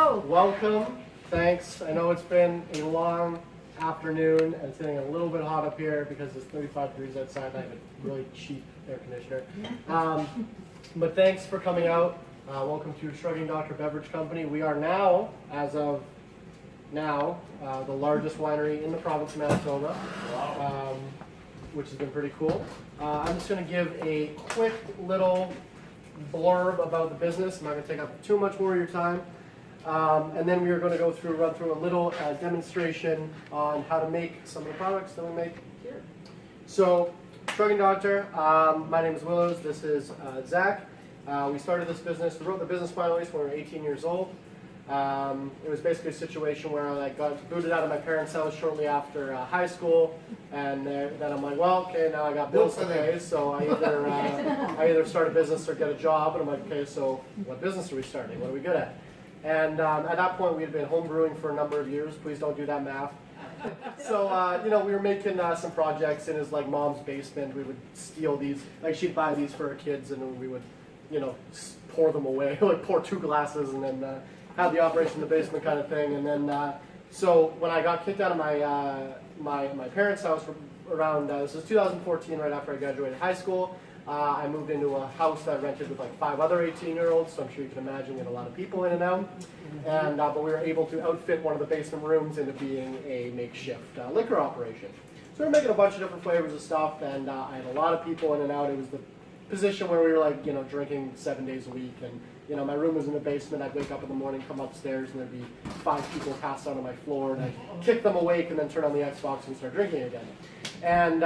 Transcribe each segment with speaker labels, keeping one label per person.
Speaker 1: Hello.
Speaker 2: Welcome. Thanks. I know it's been a long afternoon and it's getting a little bit hot up here because it's 35 degrees outside and I have a really cheap air conditioner. But thanks for coming out. Welcome to Shrugging Doctor Beverage Company. We are now, as of now, the largest winery in the province of Manitoba, which has been pretty cool. I'm just going to give a quick little blurb about the business. I'm not going to take up too much more of your time. And then we are going to run through a little demonstration on how to make some of the products that we make here. So, Shrugging Doctor, my name is Willows, this is Zach. We started this business, we wrote the business plan at least when we were 18 years old. It was basically a situation where I got booted out of my parents' house shortly after high school, and then I'm like, well, okay, now I got bills to pay, so I either start a business or get a job, and I'm like, okay, so what business are we starting? What are we good at? And at that point, we had been home brewing for a number of years. Please don't do that math. So, we were making some projects in his mom's basement. We would steal these, she'd buy these for her kids, and we would, pour them away, pour 2 glasses, and then have the operation in the basement kind of thing. And then, so when I got kicked out of my parents' house around, this was 2014, right after I graduated high school, I moved into a house that I rented with 5 other 18-year-olds, so I'm sure you can imagine we had a lot of people in and out. And, but we were able to outfit one of the basement rooms into being a makeshift liquor operation. So we were making a bunch of different flavors of stuff, and I had a lot of people in and out. It was the position where we were drinking 7 days a week, and my room was in the basement. I'd wake up in the morning, come upstairs, and there'd be 5 people passed out on my floor, and I'd kick them awake and then turn on the Xbox and start drinking again. And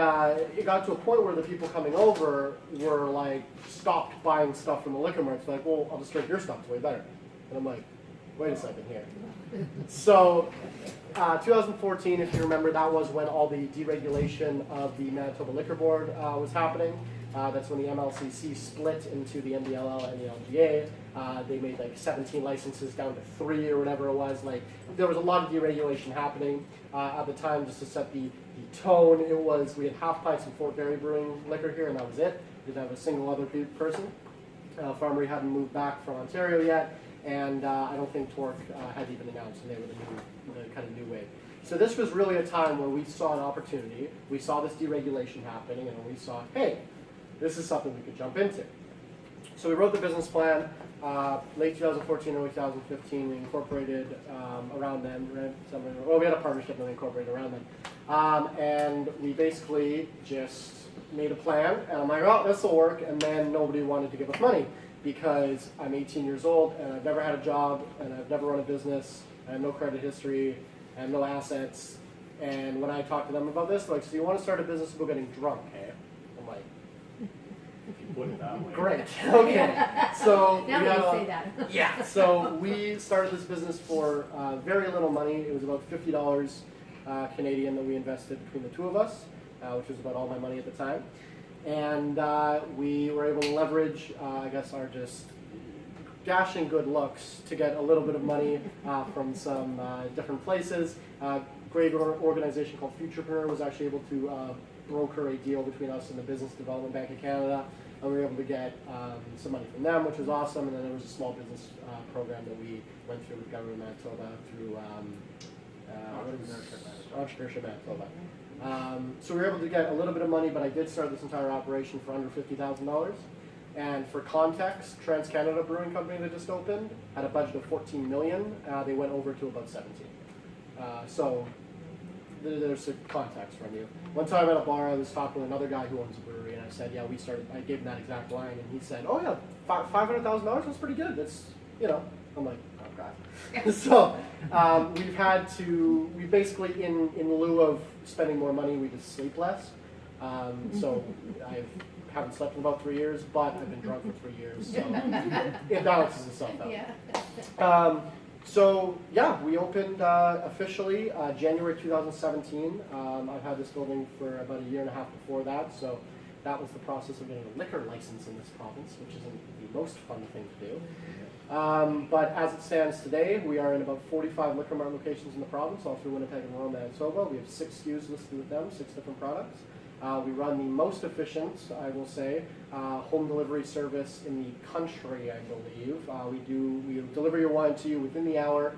Speaker 2: it got to a point where the people coming over were stopped buying stuff from the liquor marts. They're like, well, I'll just drink your stuff, it's way better. And I'm like, wait a second here. So 2014, if you remember, that was when all the deregulation of the Manitoba Liquor Board was happening. That's when the MLCC split into the MDLL and the LGA. They made 17 licenses down to 3 or whatever it was. There was a lot of deregulation happening at the time. Just to set the tone, we had Half Pints and Fort Garry brewing liquor here, and that was it. We didn't have a single other person. Farmery hadn't moved back from Ontario yet, and I don't think Torque had even announced, and they were the kind of new wave. So this was really a time where we saw an opportunity. We saw this deregulation happening, and we saw, hey, this is something we could jump into. So we wrote the business plan, late 2014, early 2015. We incorporated around then. We had a partnership and we incorporated around then. And we basically just made a plan, and I'm like, oh, this will work. And then nobody wanted to give us money because I'm 18 years old, and I've never had a job, and I've never run a business. I have no credit history. I have no assets. And when I talked to them about this, they're like, so you want to start a business about getting drunk, eh? I'm like,
Speaker 3: put it that way.
Speaker 2: great. Okay. So
Speaker 1: now we say that.
Speaker 2: Yeah. So we started this business for very little money. It was about $50 Canadian that we invested between the two of us, which was about all my money at the time. And we were able to leverage, I guess, our just dashing good looks to get a little bit of money from some different places. Great organization called Futurepreneur was actually able to broker a deal between us and the Business Development Bank of Canada, and we were able to get some money from them, which was awesome. And then there was a small business program that we went through with Government Manitoba through Entrepreneurship Manitoba. So we were able to get a little bit of money, but I did start this entire operation for under $50,000. And for context, TransCanada Brewing Company that just opened had a budget of $14 million. They went over to about 17. So there's some context from you. One time at a bar, I was talking with another guy who owns a brewery, and I said, yeah, I gave him that exact line, and he said, oh yeah, $500,000, that's pretty good. That's, I'm like, oh God. So we basically, in lieu of spending more money, we just sleep less. So I haven't slept in about 3 years, but I've been drunk for 3 years, so it balances itself out.
Speaker 1: Yeah.
Speaker 2: So yeah, we opened officially January 2017. I've had this building for about a year and a half before that, so that was the process of getting a liquor license in this province, which isn't the most fun thing to do. But as it stands today, we are in about 45 Liquor Mart locations in the province, all through Winnipeg and Rural Manitoba. We have 6 SKUs listed with them, 6 different products. We run the most efficient, I will say, home delivery service in the country, I believe. We deliver your wine to you within the hour,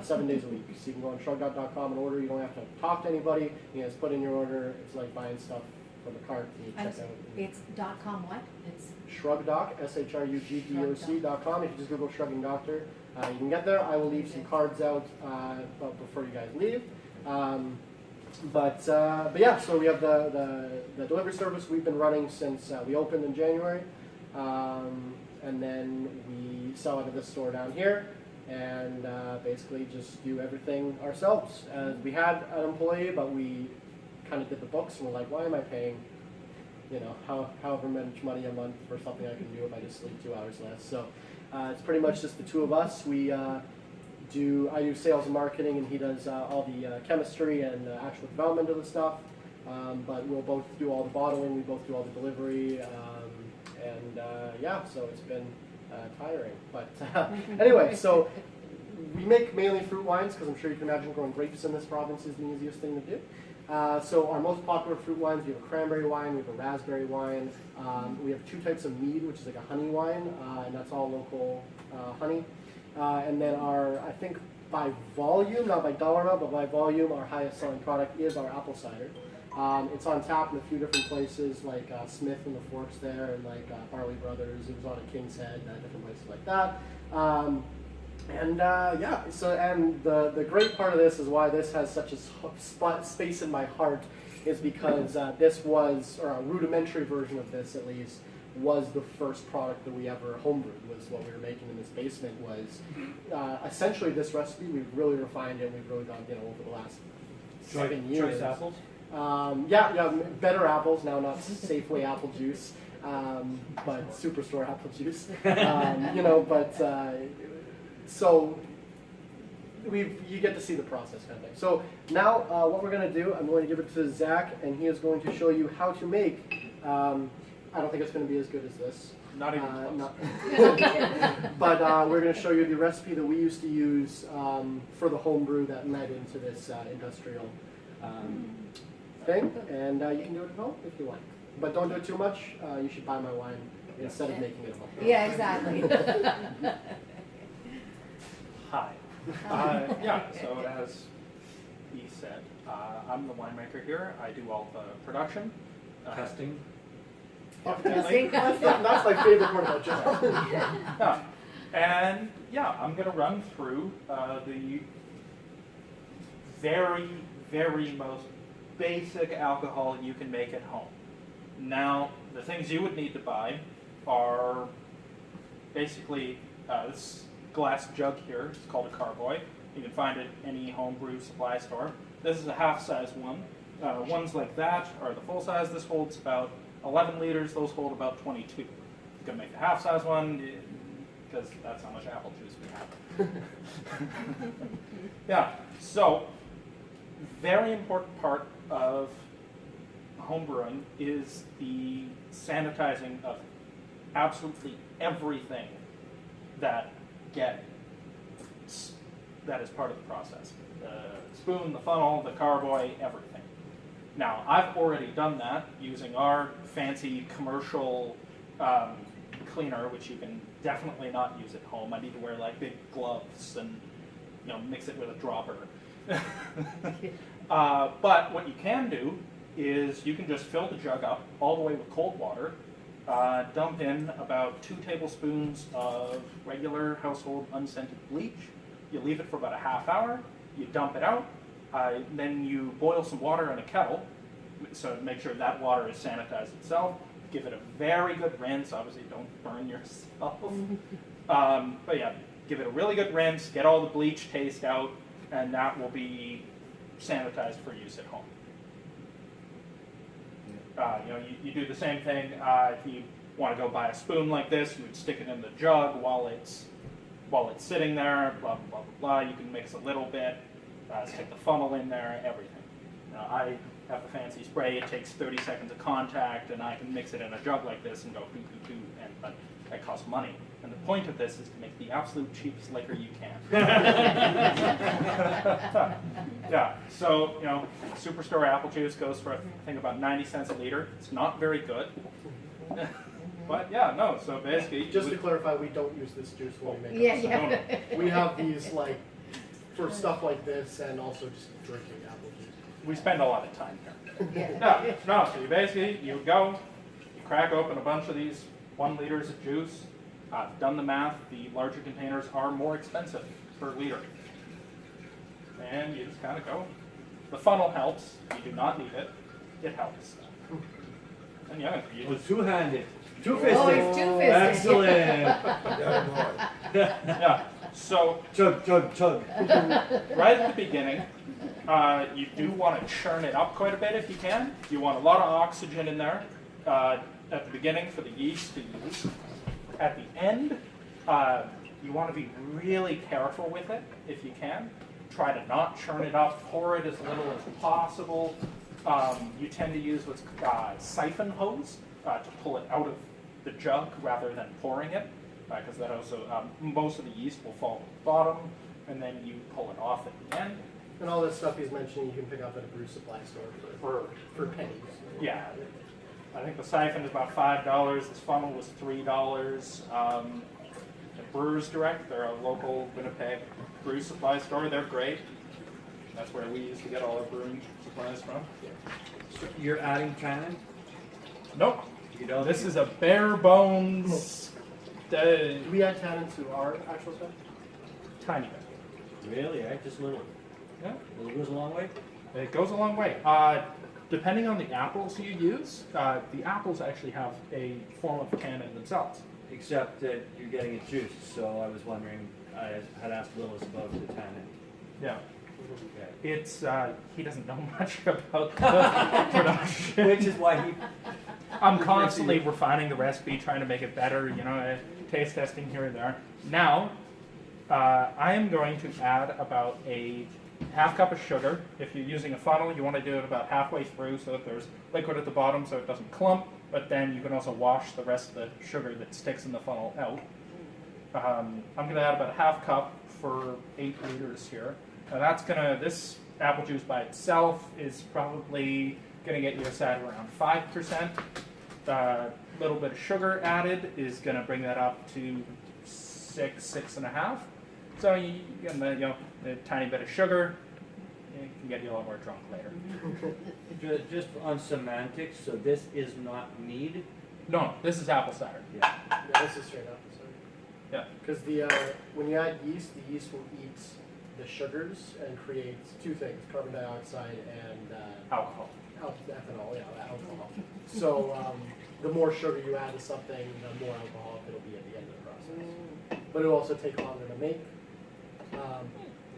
Speaker 2: 7 days a week. So you can go on shrugdog.com and order. You don't have to talk to anybody. You just put in your order. It's like buying stuff from the cart. And you check out.
Speaker 1: It's .com what? It's
Speaker 2: Shrugdoc, SHRUGDOC.com. If you just Google Shrugging Doctor, you can get there. I will leave some cards out before you guys leave. But yeah, so we have the delivery service we've been running since we opened in January. And then we sell out of this store down here and basically just do everything ourselves. We had an employee, but we kind of did the books and we're like, why am I paying, however much money a month for something I can do if I just sleep 2 hours less? So it's pretty much just the two of us. I do sales and marketing, and he does all the chemistry and actual development of the stuff. But we'll both do all the bottling, we both do all the delivery, yeah, so it's been tiring. But anyway, so we make mainly fruit wines, because I'm sure you can imagine growing grapes in this province is the easiest thing to do. So our most popular fruit wines, we have a cranberry wine, we have a raspberry wine. We have 2 types of mead, which is like a honey wine, and that's all local honey. And then I think by volume, not by dollar amount, but by volume, our highest selling product is our apple cider. It's on tap in a few different places, like Smith and the Forks there, and like Barley Brothers. It was on at King's Head, different places like that. Yeah, so and the great part of this is why this has such a space in my heart is because this was, or a rudimentary version of this at least, was the first product that we ever homebrewed. Was what we were making in this basement was essentially this recipe. We've really refined it. We've really gone over the last 7 years.
Speaker 3: Choice apples?
Speaker 2: Yeah, better apples now, not Safeway apple juice, but Superstore apple juice. So you get to see the process kind of thing. So now what we're going to do, I'm going to give it to Zach, and he is going to show you how to make. I don't think it's going to be as good as this.
Speaker 3: Not even close.
Speaker 2: But we're going to show you the recipe that we used to use for the homebrew that led into this industrial thing. And you can do it at home if you like. But don't do it too much. You should buy my wine instead of making it at home.
Speaker 1: Yeah, exactly.
Speaker 3: Hi. Yeah, so as he said, I'm the winemaker here. I do all the production.
Speaker 4: Testing.
Speaker 2: That's my favorite part about job.
Speaker 3: Yeah. And yeah, I'm going to run through the very, very most basic alcohol you can make at home. Now, the things you would need to buy are basically this glass jug here. It's called a carboy. You can find it in any homebrew supply store. This is a half-size one. Ones like that are the full size. This holds about 11 liters. Those hold about 22. You're going to make the half-size one because that's how much apple juice we have. Yeah, so very important part of homebrewing is the sanitizing of absolutely everything that is part of the process. The spoon, the funnel, the carboy, everything. Now, I've already done that using our fancy commercial cleaner, which you can definitely not use at home. I need to wear like big gloves and mix it with a dropper. But what you can do is you can just fill the jug up all the way with cold water, dump in about 2 tablespoons of regular household unscented bleach. You leave it for about a half hour, you dump it out, then you boil some water in a kettle, so make sure that water is sanitized itself. Give it a very good rinse, obviously don't burn yourself. But yeah, give it a really good rinse, get all the bleach taste out, and that will be sanitized for use at home. You do the same thing if you want to go buy a spoon like this. You would stick it in the jug while it's sitting there. Blah blah blah blah. You can mix a little bit. Stick the funnel in there. Everything. I have the fancy spray. It takes 30 seconds of contact, and I can mix it in a jug like this and go doo doo doo. But that costs money. And the point of this is to make the absolute cheapest liquor you can. Yeah, so, Superstore apple juice goes for, I think, about 90 cents a liter. It's not very good. But yeah, no, so basically...
Speaker 2: Just to clarify, we don't use this juice when we make
Speaker 1: Yeah,
Speaker 2: it.
Speaker 1: yeah.
Speaker 2: We have these like for stuff like this and also just drinking apple juice.
Speaker 3: We spend a lot of time here.
Speaker 1: Yeah.
Speaker 3: No, so you go, you crack open a bunch of these 1 liters of juice. I've done the math, the larger containers are more expensive per liter. And you just kind of go. The funnel helps. You do not need it. It helps. And yeah, you just...
Speaker 4: Two-handed.
Speaker 1: Oh,
Speaker 4: Two-fisted.
Speaker 1: it's two-fisted.
Speaker 4: Excellent.
Speaker 3: Yeah, so
Speaker 4: Chug, chug, chug.
Speaker 3: right at the beginning, you do want to churn it up quite a bit if you can. You want a lot of oxygen in there at the beginning for the yeast to use. At the end, you want to be really careful with it if you can. Try to not churn it up, pour it as little as possible. You tend to use what's siphon hose to pull it out of the jug rather than pouring it, because that also, most of the yeast will fall to the bottom, and then you pull it off at the end.
Speaker 2: And all this stuff he's mentioning you can pick up at a brew supply store for pennies.
Speaker 3: Yeah, I think the siphon is about $5. This funnel was $3. The Brewers Direct, they're a local Winnipeg brew supply store. They're great. That's where we used to get all our brewing supplies from.
Speaker 4: So you're adding tannin?
Speaker 3: Nope.
Speaker 4: You don't?
Speaker 3: This is a bare bones,
Speaker 2: Do we add tannin to our actual stuff?
Speaker 3: tiny bit.
Speaker 4: Really, eh? Just a little.
Speaker 3: Yeah.
Speaker 4: It goes a long way?
Speaker 3: It goes a long way. Depending on the apples you use, the apples actually have a form of tannin themselves.
Speaker 4: Except that you're getting it juiced, so I was wondering, I had asked Willis about the tannin.
Speaker 3: Yeah.
Speaker 4: Okay.
Speaker 3: It's, he doesn't know much about the production.
Speaker 4: Which is why he...
Speaker 3: I'm constantly refining the recipe, trying to make it better, taste testing here and there. Now, I am going to add about a half cup of sugar. If you're using a funnel, you want to do it about halfway through so that there's liquid at the bottom so it doesn't clump, but then you can also wash the rest of the sugar that sticks in the funnel out. I'm going to add about a half cup for 8 liters here. Now this apple juice by itself is probably going to get you a side around 5%. A little bit of sugar added is going to bring that up to 6.5. So you get a tiny bit of sugar, it can get you a lot more drunk later.
Speaker 4: Just on semantics, so this is not mead?
Speaker 3: No, this is apple cider.
Speaker 4: Yeah.
Speaker 2: Yeah, this is straight up. Sorry.
Speaker 3: Yeah.
Speaker 2: Because when you add yeast, the yeast will eat the sugars and create 2 things: carbon dioxide and
Speaker 3: Alcohol.
Speaker 2: ethanol. Yeah, alcohol. So the more sugar you add to something, the more alcoholic it'll be at the end of the process. But it'll also take longer to make.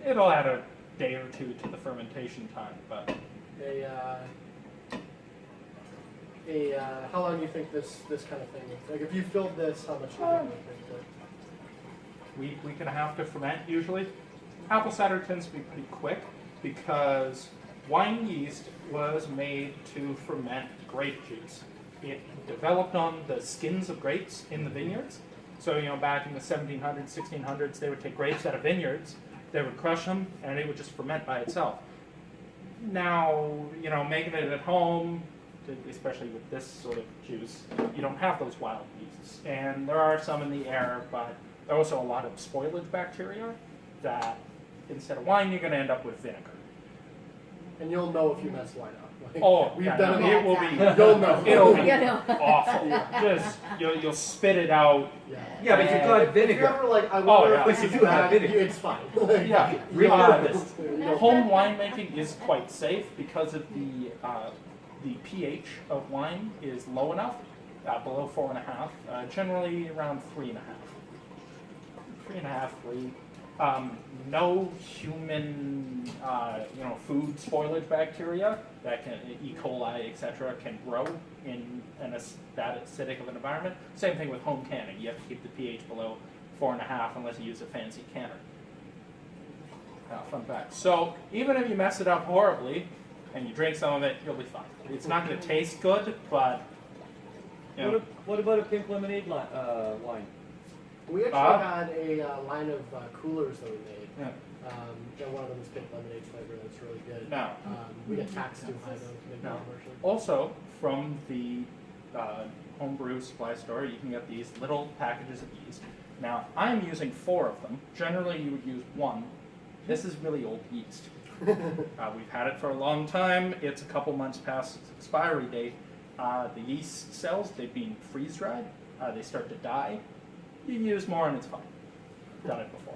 Speaker 3: It'll add a day or two to the fermentation time, but
Speaker 2: how long do you think this kind of thing would, like if you filled this, how much do you think it would take?
Speaker 3: week and a half to ferment usually. Apple cider tends to be pretty quick because wine yeast was made to ferment grape juice. It developed on the skins of grapes in the vineyards. So, back in the 1700s, 1600s, they would take grapes out of vineyards, they would crush them, and it would just ferment by itself. Now, making it at home, especially with this sort of juice, you don't have those wild yeasts. And there are some in the air, but there are also a lot of spoilage bacteria that instead of wine, you're going to end up with vinegar.
Speaker 2: And you'll know if you mess wine up.
Speaker 3: Oh,
Speaker 2: we've
Speaker 3: yeah,
Speaker 2: done
Speaker 3: no,
Speaker 2: it.
Speaker 3: it will be.
Speaker 2: You'll know.
Speaker 3: It'll be
Speaker 1: You know.
Speaker 3: awful.
Speaker 2: Yeah.
Speaker 3: Just you'll spit it out.
Speaker 4: Yeah, but you've got
Speaker 2: If you're
Speaker 4: vinegar.
Speaker 2: ever like, I wonder
Speaker 3: yeah.
Speaker 2: if
Speaker 4: But you
Speaker 2: this
Speaker 4: do
Speaker 2: is
Speaker 4: have
Speaker 2: bad,
Speaker 4: vinegar.
Speaker 2: it's fine.
Speaker 3: Yeah,
Speaker 4: Regardless.
Speaker 3: home winemaking is quite safe because of the pH of wine is low enough, below 4.5, generally around 3.5. 3.5, 3. No human, food spoilage bacteria that can, E. coli, etc., can grow in that acidic of an environment. Same thing with home canning. You have to keep the pH below 4.5 unless you use a fancy canner. Fun fact. So even if you mess it up horribly and you drink some of it, you'll be fine. It's not going to taste good, but
Speaker 4: What about a pink lemonade wine?
Speaker 2: We actually had a line of coolers that we made.
Speaker 3: Yeah.
Speaker 2: And one of them is pink lemonade flavor. That's really good.
Speaker 3: Now,
Speaker 2: We get taxed too high though to make
Speaker 3: No.
Speaker 2: that commercial.
Speaker 3: also from the homebrew supply store, you can get these little packages of yeast. Now, I'm using 4 of them. Generally, you would use 1. This is really old yeast. We've had it for a long time. It's a couple months past its expiry date. The yeast cells, they've been freeze dried. They start to die. You use more and it's fine. Done it before.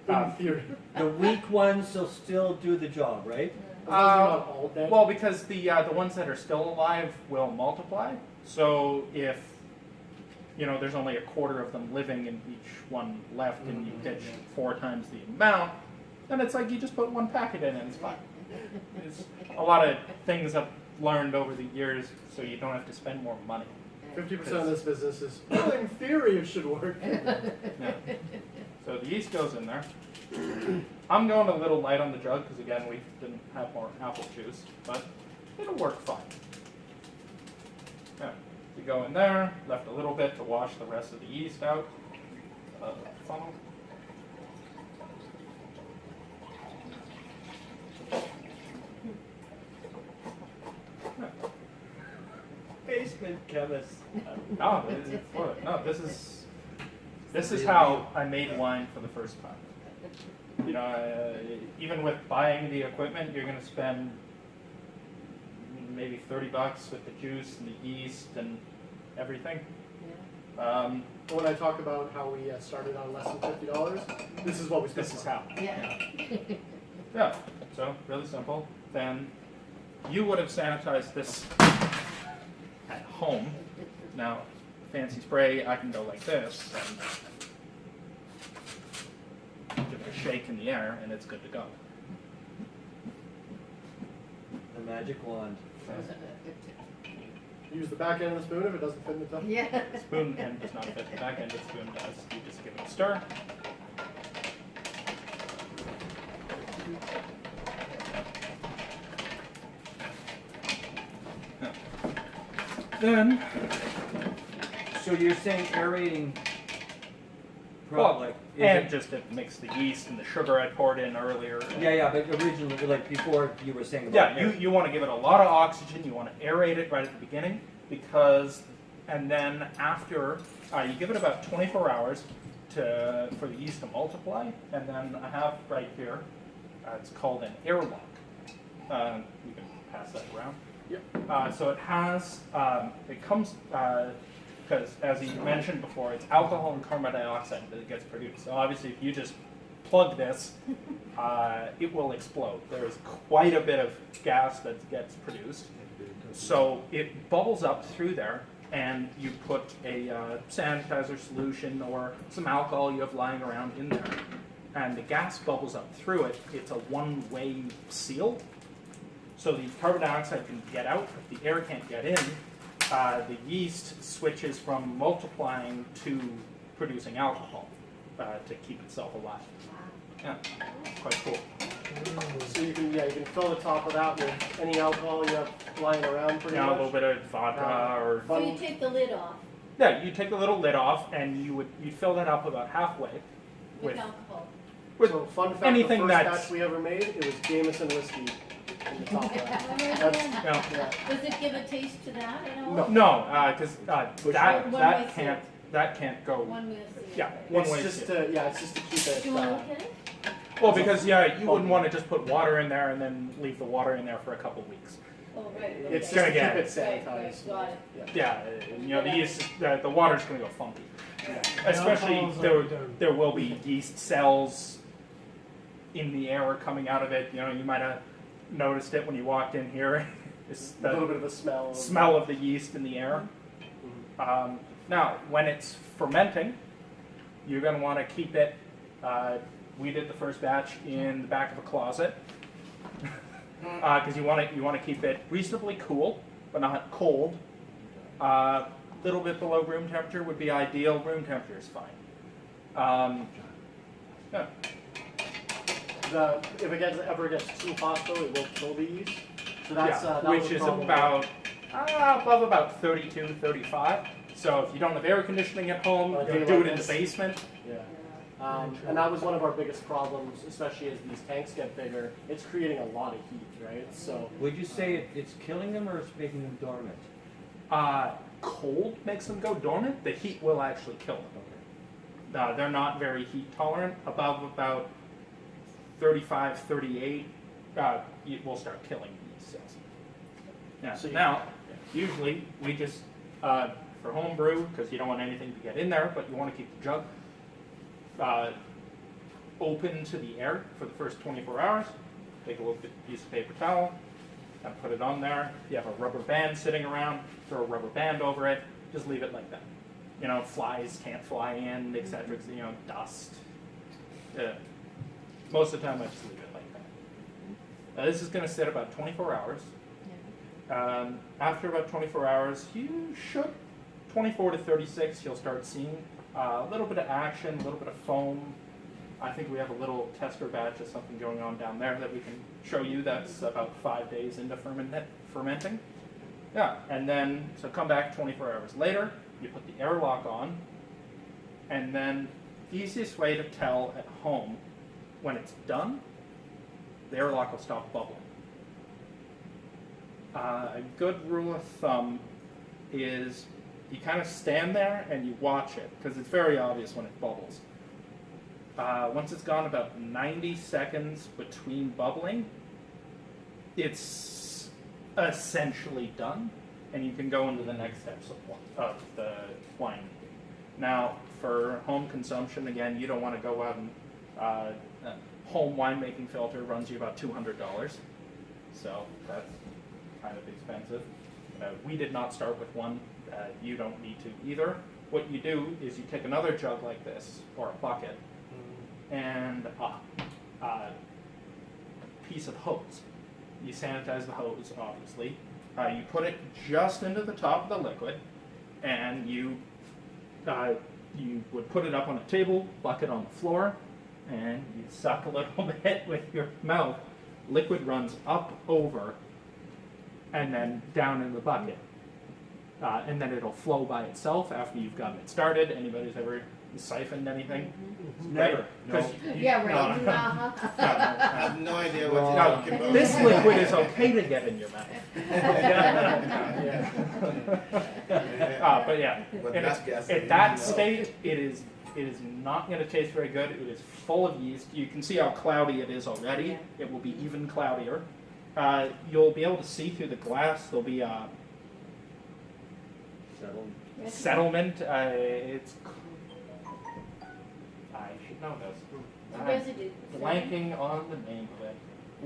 Speaker 2: In theory.
Speaker 4: The weak ones will still do the job, right?
Speaker 2: As long as you're not all dead.
Speaker 3: Well, because the ones that are still alive will multiply. So if there's only a quarter of them living and each one left, and you pitch 4 times the amount, then it's like you just put 1 packet in and it's fine. There's a lot of things I've learned over the years, so you don't have to spend more money.
Speaker 2: 50% of this business is, well, in theory it should work.
Speaker 3: Yeah. So the yeast goes in there. I'm going a little light on the jug because again we didn't have more apple juice, but it'll work fine. Yeah. You go in there, left a little bit to wash the rest of the yeast out. Funnel.
Speaker 4: Basement chemist.
Speaker 3: No, this is how I made wine for the first time. Even with buying the equipment, you're going to spend maybe $30 with the juice and the yeast and everything.
Speaker 2: When I talk about how we started on less than $50, this is what we spent.
Speaker 3: This is how.
Speaker 1: Yeah.
Speaker 3: Yeah. So really simple. Then you would have sanitized this at home. Now, fancy spray, I can go like this and give it a shake in the air, and it's good to go.
Speaker 4: The magic wand.
Speaker 2: Use the back end of the spoon if it doesn't fit in the top.
Speaker 1: Yeah.
Speaker 3: The spoon end does not fit the back end, the spoon does. You just give it a stir. Yeah. Then,
Speaker 4: So you're saying aerating
Speaker 3: well,
Speaker 4: like
Speaker 3: and just to mix the yeast and the sugar I poured in earlier.
Speaker 4: yeah, but originally, like before, you were saying about
Speaker 3: Yeah, you want to give it a lot of oxygen. You want to aerate it right at the beginning and then after, you give it about 24 hours for the yeast to multiply. And then I have right here, it's called an airlock. You can pass that around.
Speaker 2: Yep.
Speaker 3: So it has, it comes, because as you mentioned before, it's alcohol and carbon dioxide that gets produced. So obviously if you just plug this, it will explode. There's quite a bit of gas that gets produced. So it bubbles up through there, and you put a sanitizer solution or some alcohol you have lying around in there, and the gas bubbles up through it. It's a one-way seal. So the carbon dioxide can get out, but the air can't get in. The yeast switches from multiplying to producing alcohol to keep itself alive. Yeah, it's quite cool.
Speaker 2: So you can fill the top of that with any alcohol you have lying around pretty
Speaker 3: Yeah, a
Speaker 2: much.
Speaker 3: little bit of vodka or
Speaker 1: So you take the lid off
Speaker 3: yeah. You take the little lid off, and you fill that up about halfway
Speaker 1: with alcohol.
Speaker 3: with
Speaker 2: So fun fact,
Speaker 3: anything
Speaker 2: the first
Speaker 3: that's
Speaker 2: batch we ever made, it was Jameson whiskey in the top left. That's,
Speaker 3: no.
Speaker 2: yeah.
Speaker 1: Does it give a taste to that at all?
Speaker 2: No.
Speaker 3: No, because
Speaker 1: One way
Speaker 3: that can't go.
Speaker 1: One way seal.
Speaker 3: Yeah, one
Speaker 2: It's
Speaker 3: way.
Speaker 2: just
Speaker 3: seal.
Speaker 2: it's just to keep it.
Speaker 1: Do you want to look at it?
Speaker 3: Well, because you wouldn't want to just put water in there and then leave the water in there for a couple of weeks.
Speaker 1: Oh, right.
Speaker 2: It's
Speaker 1: okay.
Speaker 3: gonna
Speaker 2: just
Speaker 3: get
Speaker 2: to keep it
Speaker 1: Right,
Speaker 2: sanitized.
Speaker 1: got it.
Speaker 3: Yeah, the yeast, the water's going to go funky.
Speaker 2: Yeah.
Speaker 3: Especially
Speaker 2: Alcohol's
Speaker 3: there will be yeast cells in the air coming out of it. You might have noticed it when you walked in here. It's
Speaker 2: A little
Speaker 3: the
Speaker 2: bit of a smell.
Speaker 3: smell of the yeast in the air. Now, when it's fermenting, you're going to want to keep it. We did the first batch in the back of a closet because you want to keep it reasonably cool, but not cold. Little bit below room temperature would be ideal. Room temperature is fine. Yeah.
Speaker 2: If it ever gets too hot though, it will kill the yeast. So that's
Speaker 3: Yeah,
Speaker 2: that was
Speaker 3: which
Speaker 2: a
Speaker 3: is
Speaker 2: problem.
Speaker 3: about above about 32, 35. So if you don't have air conditioning at home,
Speaker 2: On a
Speaker 3: you
Speaker 2: day
Speaker 3: do
Speaker 2: like
Speaker 3: it in the
Speaker 2: this?
Speaker 3: basement.
Speaker 2: Yeah. And that was one of our biggest problems, especially as these tanks get bigger. It's creating a lot of heat, right? So
Speaker 4: Would you say it's killing them or it's making them dormant?
Speaker 3: Cold makes them go dormant. The heat will actually kill them. They're not very heat tolerant. Above about 35, 38, it will start killing these cells. Yeah.
Speaker 2: So
Speaker 3: Now, usually we just, for home brew, because you don't want anything to get in there, but you want to keep the jug open to the air for the first 24 hours. Take a little piece of paper towel and put it on there. If you have a rubber band sitting around, throw a rubber band over it. Just leave it like that. You know, flies can't fly in, etc. You know, dust. Most of the time, I just leave it like that. This is going to sit about 24 hours. After about 24 hours, you should, 24 to 36, you'll start seeing a little bit of action, a little bit of foam. I think we have a little tester batch of something going on down there that we can show you. That's about 5 days into fermenting. Yeah, and then, so come back 24 hours later, you put the airlock on, and then the easiest way to tell at home when it's done, the airlock will stop bubbling. A good rule of thumb is you kind of stand there and you watch it, because it's very obvious when it bubbles. Once it's gone about 90 seconds between bubbling, it's essentially done, and you can go into the next steps of the wine making. Now, for home consumption, again, you don't want to go out and home winemaking filter runs you about $200, so that's kind of expensive. We did not start with one. You don't need to either. What you do is you take another jug like this, or a bucket, and a piece of hose. You sanitize the hose, obviously. You put it just into the top of the liquid, and you would put it up on a table, bucket on the floor, and you suck a little bit with your mouth. Liquid runs up, over, and then down in the bucket. And then it'll flow by itself after you've gotten it started. Anybody's ever siphoned anything?
Speaker 4: Never.
Speaker 3: No.
Speaker 1: Yeah, right.
Speaker 3: No,
Speaker 1: Uh-huh.
Speaker 5: I have no idea what you're
Speaker 3: no.
Speaker 5: talking about.
Speaker 3: This liquid is okay to get in your mouth. But yeah,
Speaker 5: But
Speaker 3: and
Speaker 5: that's gas.
Speaker 3: at that state, it is not going to taste very good. It is full of yeast. You can see how cloudy it is already.
Speaker 1: Yeah.
Speaker 3: It will be even cloudier. You'll be able to see through the glass. There'll be a settlement. It's I should know this. I'm
Speaker 1: Residue.
Speaker 3: blanking on the name of it.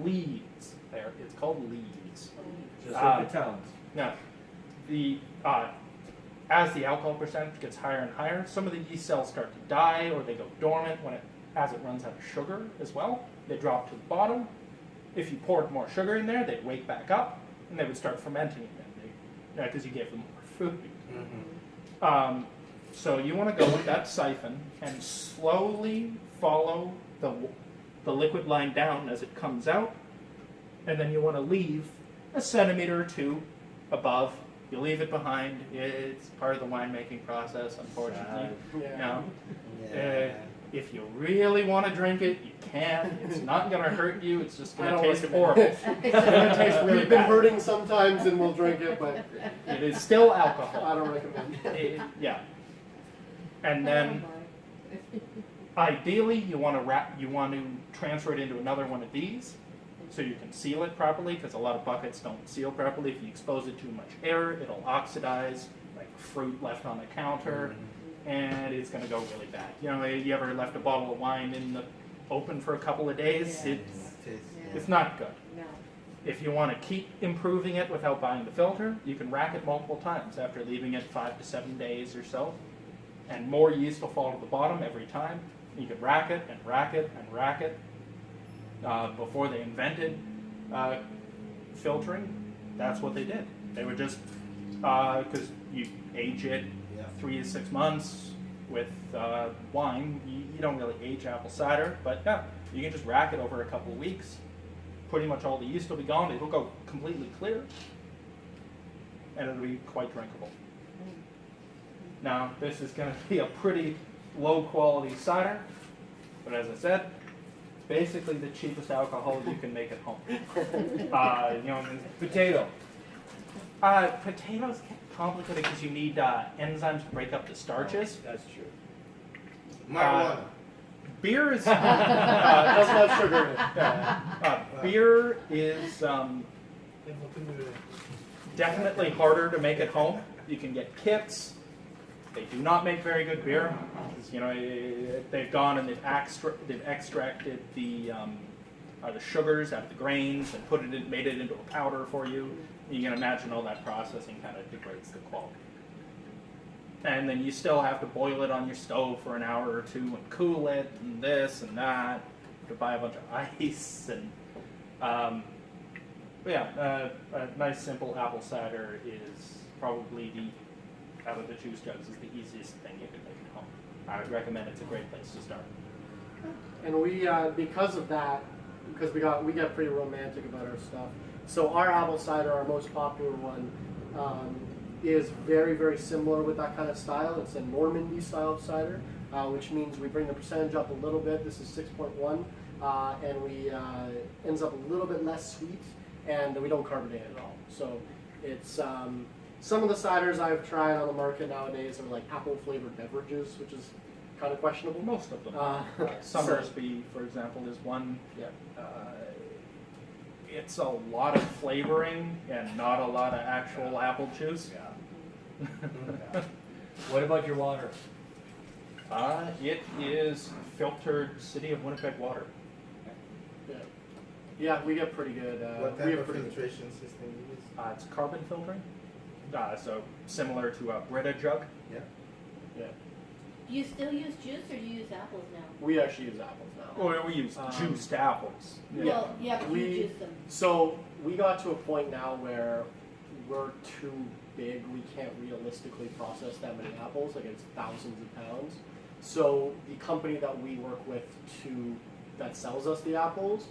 Speaker 3: Leads. There, it's called leads.
Speaker 4: Just like the towns.
Speaker 3: Now, as the alcohol percentage gets higher and higher, some of the yeast cells start to die or they go dormant as it runs out of sugar as well. They drop to the bottom. If you poured more sugar in there, they'd wake back up and they would start fermenting again because you gave them more food.
Speaker 5: Mhm.
Speaker 3: So you want to go with that siphon and slowly follow the liquid line down as it comes out, and then you want to leave a centimeter or two above. You leave it behind. It's part of the winemaking process, unfortunately.
Speaker 2: yeah.
Speaker 3: You know,
Speaker 5: Yeah.
Speaker 3: if you really want to drink it, you can. It's not going to hurt you. It's just going
Speaker 2: I
Speaker 3: to
Speaker 2: don't
Speaker 3: taste
Speaker 2: recommend
Speaker 3: horrible.
Speaker 2: it.
Speaker 3: It's going to taste really
Speaker 2: We've been
Speaker 3: bad.
Speaker 2: hurting sometimes and we'll drink it, but
Speaker 3: It is still
Speaker 2: I
Speaker 3: alcohol.
Speaker 2: don't recommend it.
Speaker 3: Yeah. And then ideally, you want to transfer it into another one of these, so you can seal it properly. Because a lot of buckets don't seal properly. If you expose it too much air, it'll oxidize, like fruit left on the counter, and it's going to go really bad. You know, you ever left a bottle of wine in the open for a couple of days?
Speaker 1: Yeah.
Speaker 3: It's not good.
Speaker 1: No.
Speaker 3: If you want to keep improving it without buying the filter, you can rack it multiple times after leaving it 5 to 7 days or so. And more yeast will fall to the bottom every time. You can rack it and rack it and rack it. Before they invented filtering, that's what they did. They would just, because you age it
Speaker 5: Yeah.
Speaker 3: 3 to 6 months with wine, you don't really age apple cider, but yeah, you can just rack it over a couple of weeks. Pretty much all the yeast will be gone. It will go completely clear, and it'll be quite drinkable. Now, this is going to be a pretty low quality cider, but as I said, basically the cheapest alcohol you can make at home.
Speaker 4: Potato.
Speaker 3: Potatoes get complicated because you need enzymes to break up the starches.
Speaker 4: That's true.
Speaker 5: Marijuana.
Speaker 3: Beer is
Speaker 2: Doesn't have sugar in it.
Speaker 3: beer is definitely harder to make at home. You can get kits. They do not make very good beer. They've gone and they've extracted the sugars out of the grains and made it into a powder for you. You can imagine all that processing kind of degrades the quality. And then you still have to boil it on your stove for an hour or two and cool it and this and that. To buy a bunch of ice and a nice simple apple cider is probably out of the juice jugs is the easiest thing you can make at home. I would recommend it's a great place to start.
Speaker 2: And we, because of that, because we get pretty romantic about our stuff. So our apple cider, our most popular one, is very, very similar with that kind of style. It's a Normandy style of cider, which means we bring the percentage up a little bit. This is 6.1, and we ends up a little bit less sweet, and we don't carbonate at all. So it's some of the ciders I've tried on the market nowadays are like apple flavored beverages, which is kind of questionable.
Speaker 3: Most of them. Summersby, for example, is one.
Speaker 2: Yeah.
Speaker 3: It's a lot of flavoring and not a lot of actual apple juice.
Speaker 4: Yeah. What about your water?
Speaker 3: It is filtered City of Winnipeg water.
Speaker 2: Yeah, we get pretty good.
Speaker 5: What
Speaker 2: we
Speaker 5: type
Speaker 2: have
Speaker 5: of
Speaker 2: pretty good.
Speaker 5: filtration system you use?
Speaker 3: It's carbon filtering, so similar to a Brita jug.
Speaker 5: Yeah.
Speaker 2: Yeah,
Speaker 1: Do you still use juice or do you use apples now?
Speaker 2: we actually use apples now.
Speaker 3: Or we use juiced apples.
Speaker 1: Well, yeah, but you
Speaker 2: We-
Speaker 1: juice them.
Speaker 2: So we got to a point now where we're too big. We can't realistically process that many apples. Like it's thousands of pounds. So the company that we work with that sells us the apples,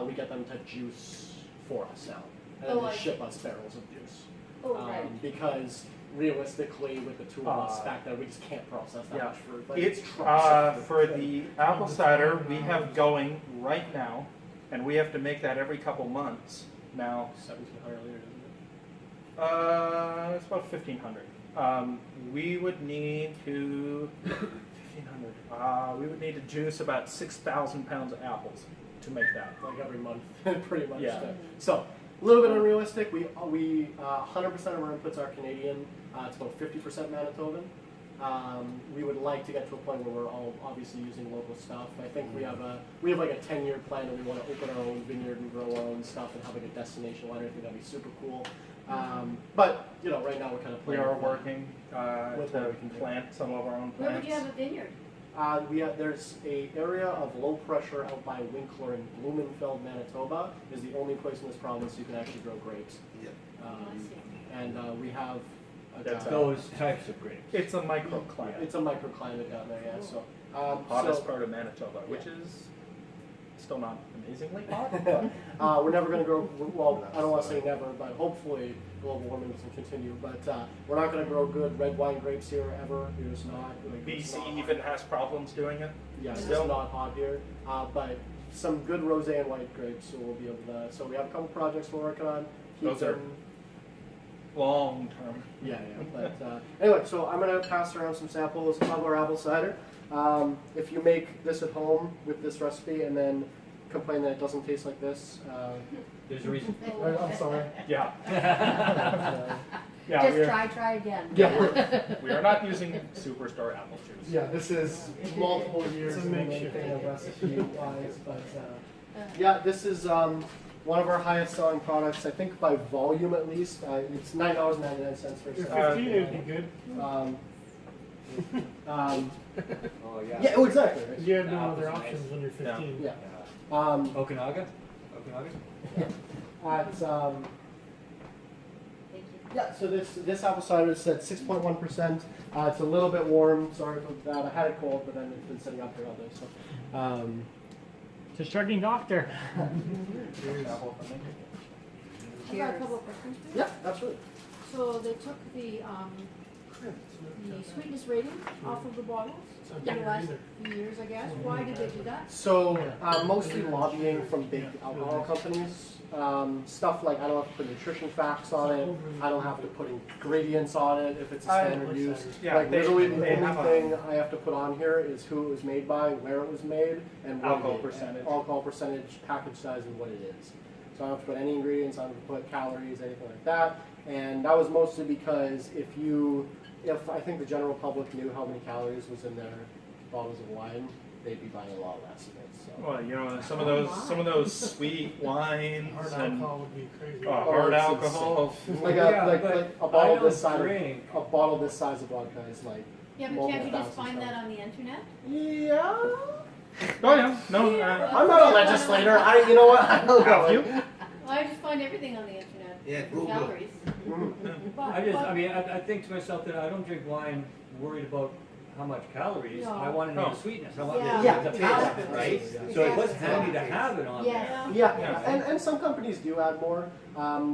Speaker 2: we get them to juice for us now, and then
Speaker 1: Oh,
Speaker 2: they
Speaker 1: I
Speaker 2: ship us barrels of juice.
Speaker 1: Oh, right.
Speaker 2: Because realistically, with the two of us back there, we just can't process that
Speaker 3: yeah.
Speaker 2: much fruit. Like,
Speaker 3: It's
Speaker 2: trucks.
Speaker 3: for the apple cider we have going right now, and we have to make that every couple months. Now,
Speaker 2: 1,700 liters, isn't
Speaker 3: it's about 1,500. We would need to 1,500. We would need to juice about 6,000 pounds of apples to make that.
Speaker 2: it? Like every month, pretty much.
Speaker 3: Yeah.
Speaker 2: So a little bit unrealistic. We 100% of our inputs are Canadian. It's about 50% Manitoban. We would like to get to a point where we're all obviously using local stuff. I think we have like a 10-year plan, and we want to open our own vineyard and grow our own stuff and have like a destination winery. I think that'd be super cool. But right now we're kind of
Speaker 3: We
Speaker 2: playing
Speaker 3: are
Speaker 2: with that.
Speaker 3: working
Speaker 2: With
Speaker 3: to
Speaker 2: what we can do.
Speaker 3: plant some of our own
Speaker 1: Where
Speaker 3: plants.
Speaker 1: would you have a vineyard?
Speaker 2: There's a area of low pressure out by Winkler in Blumenfeld, Manitoba. Is the only place in this province you can actually grow grapes.
Speaker 5: Yeah.
Speaker 1: I see.
Speaker 2: And we have
Speaker 3: That's
Speaker 4: Those types of grapes.
Speaker 3: It's a microclimate.
Speaker 2: it's a microclimate down there, yeah. So
Speaker 3: Hottest part of Manitoba, which is still not amazingly hot.
Speaker 2: we're never going to grow. Well, I don't want to say never, but hopefully global warming doesn't continue. But we're not going to grow good red wine grapes here ever. We're just not. It's
Speaker 3: BC
Speaker 2: not-
Speaker 3: even has problems doing it.
Speaker 2: Yeah, it's
Speaker 3: Still.
Speaker 2: not hot here. But some good rosé and white grapes, so we'll be able to. So we have a couple projects we're working on.
Speaker 3: Those are- Long term.
Speaker 2: Yeah. But anyway, so I'm gonna pass around some samples of our apple cider. If you make this at home with this recipe and then complain that it doesn't taste like this,
Speaker 4: There's a reason.
Speaker 2: I'm sorry.
Speaker 3: Yeah.
Speaker 1: Just
Speaker 3: we are,
Speaker 1: try again.
Speaker 3: we are not using Superstore apple juice.
Speaker 2: Yeah, this is multiple years
Speaker 6: It's a
Speaker 2: in the
Speaker 6: mixture.
Speaker 2: making of recipe wise, but yeah, this is one of our highest selling products. I think by volume at least. It's $9.99 for a
Speaker 6: If
Speaker 2: cider.
Speaker 6: 15 would be good.
Speaker 4: Oh, yeah.
Speaker 2: Yeah, exactly. Right?
Speaker 6: You have no
Speaker 4: Apples
Speaker 6: other
Speaker 4: are nice.
Speaker 6: options when you're 15.
Speaker 2: Yeah.
Speaker 4: Okanagan? Okanagan?
Speaker 2: It's,
Speaker 1: Thank you.
Speaker 2: yeah, so this apple cider is at 6.1%. It's a little bit warm. Sorry about that. I had it cold, but then it's been sitting up here all day. So,
Speaker 6: To Shrugging Doctor.
Speaker 3: Apple for me.
Speaker 7: I've got a couple of questions.
Speaker 2: yeah, absolutely.
Speaker 7: So they took the
Speaker 1: the sweetness rating off of the bottles in the last few years, I guess. Why did they do that?
Speaker 2: So mostly lobbying from big alcohol companies. Stuff like I don't have to put nutrition facts on it. I don't have to put ingredients on it if it's a standard use.
Speaker 3: Yeah,
Speaker 2: Like literally the
Speaker 3: they
Speaker 2: only
Speaker 3: have a-
Speaker 2: thing I have to put on here is who it was made by, where it was made, and what
Speaker 3: Alcohol
Speaker 2: it is.
Speaker 3: percentage.
Speaker 2: Alcohol percentage, package size, and what it is. So I don't have to put any ingredients. I don't have to put calories, anything like that. And that was mostly because if I think the general public knew how many calories was in their bottles of wine, they'd be buying a lot less of it. So.
Speaker 3: Well, you know, some of those sweet wines
Speaker 6: Hard
Speaker 3: and
Speaker 6: alcohol would be crazy.
Speaker 3: hard
Speaker 2: it's
Speaker 3: alcohol.
Speaker 2: Like
Speaker 4: Yeah,
Speaker 2: like
Speaker 4: but
Speaker 2: a bottle
Speaker 4: I
Speaker 2: this
Speaker 4: don't
Speaker 2: size,
Speaker 4: drink.
Speaker 2: a bottle this size of vodka is like.
Speaker 1: Yeah, but
Speaker 2: multiple
Speaker 1: can't you just
Speaker 2: thousands
Speaker 1: find
Speaker 2: of-
Speaker 1: that on the internet?
Speaker 2: Yeah.
Speaker 3: Oh yeah, no.
Speaker 2: I'm not a legislator. You know what? I don't know.
Speaker 3: Have you?
Speaker 1: Well, I just find everything on the internet.
Speaker 5: Yeah,
Speaker 1: for
Speaker 5: Google.
Speaker 1: calories.
Speaker 2: Mhm.
Speaker 4: I think to myself that I don't drink wine worried about how much calories.
Speaker 1: No.
Speaker 4: I want to know
Speaker 3: No.
Speaker 4: the sweetness. I want
Speaker 1: Yeah.
Speaker 4: the
Speaker 2: Yeah.
Speaker 4: taste, right?
Speaker 1: Exactly.
Speaker 4: So it was handy to have it on there.
Speaker 1: Yeah.
Speaker 2: Yeah, and some companies do add more.